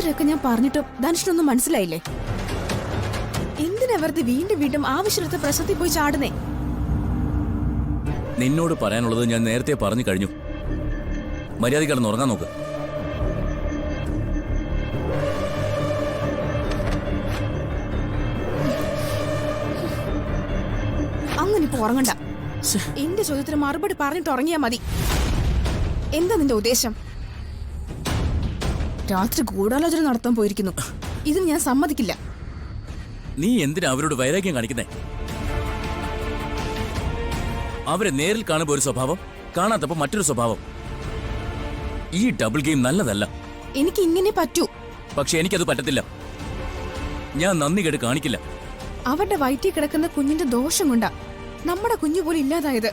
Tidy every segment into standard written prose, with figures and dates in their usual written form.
ഇത്രയൊക്കെ ഞാൻ പറഞ്ഞിട്ടും ധനുഷിനൊന്നും മനസ്സിലായില്ലേ? എന്തിനാ വെറുതെ വീണ്ടും വീണ്ടും ആവശ്യമില്ലാത്ത പ്രശ്നത്തിൽ പോയി ചാടുന്നേ? നിന്നോട് പറയാനുള്ളത് ഞാൻ നേരത്തെ പറഞ്ഞു കഴിഞ്ഞു. മര്യാദ കിടന്ന് ഉറങ്ങാൻ നോക്ക്. അങ്ങനെ ഇപ്പൊ ഉറങ്ങണ്ട. എന്റെ ചോദ്യത്തിന് മറുപടി പറഞ്ഞിട്ട് ഉറങ്ങിയാ മതി. എന്താ നിന്റെ ഉദ്ദേശം? രാത്രി ഗൂഢാലോചന നടത്താൻ പോയിരിക്കുന്നു. ഇതിന് ഞാൻ സമ്മതിക്കില്ല. നീ എന്തിനാ അവരോട് വൈരാഗ്യം കാണിക്കുന്നേ? അവരെ നേരിൽ കാണുമ്പോ ഒരു സ്വഭാവം, കാണാത്തപ്പോ മറ്റൊരു സ്വഭാവം. ഈ ഡബിൾ ഗെയിം നല്ലതല്ല. എനിക്ക് ഇങ്ങനെ പറ്റൂ. പക്ഷെ എനിക്കത് പറ്റത്തില്ല. ഞാൻ നന്ദി കേട് കാണിക്കില്ല. അവരുടെ വയറ്റിൽ കിടക്കുന്ന കുഞ്ഞിന്റെ ദോഷം കൊണ്ടാ നമ്മുടെ കുഞ്ഞു പോലും ഇല്ലാതായത്.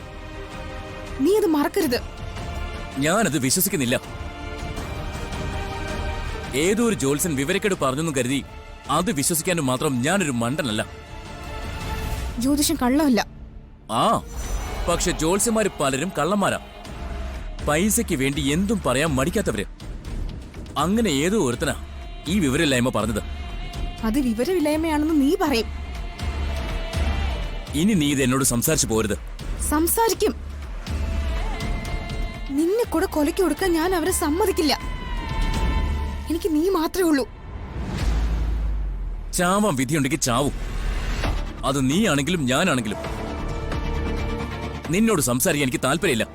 നീ അത് മറക്കരുത്. ഞാനത് വിശ്വസിക്കുന്നില്ല. ഏതോ ഒരു ജോത്സ്യൻ വിവരക്കേട് പറഞ്ഞെന്നും കരുതി അത് വിശ്വസിക്കാനും മാത്രം ഞാനൊരു മണ്ടനല്ല. ജ്യോതിഷം കള്ളമല്ല. ആ, പക്ഷെ ജോത്സ്യന്മാര് പലരും കള്ളന്മാരാ. പൈസയ്ക്ക് വേണ്ടി എന്തും പറയാൻ മടിക്കാത്തവര്. അങ്ങനെ ഏതോ ഒരുത്തനാ ഈ വിവരമില്ലായ്മ പറഞ്ഞത്. അത് വിവരമില്ലായ്മയാണെന്ന് നീ പറയും. ഇനി നീ ഇത് എന്നോട് സംസാരിച്ചു പോരുത്. സംസാരിക്കും. നിന്നെ കൂടെ കൊലയ്ക്ക് കൊടുക്കാൻ ഞാൻ അവരെ സമ്മതിക്കില്ല. എനിക്ക് നീ മാത്രമേ ഉള്ളൂ. ചാവാൻ വിധിയുണ്ടെങ്കിൽ ചാവും. അത് നീയാണെങ്കിലും ഞാനാണെങ്കിലും. നിന്നോട് സംസാരിക്കാൻ എനിക്ക് താല്പര്യമില്ല.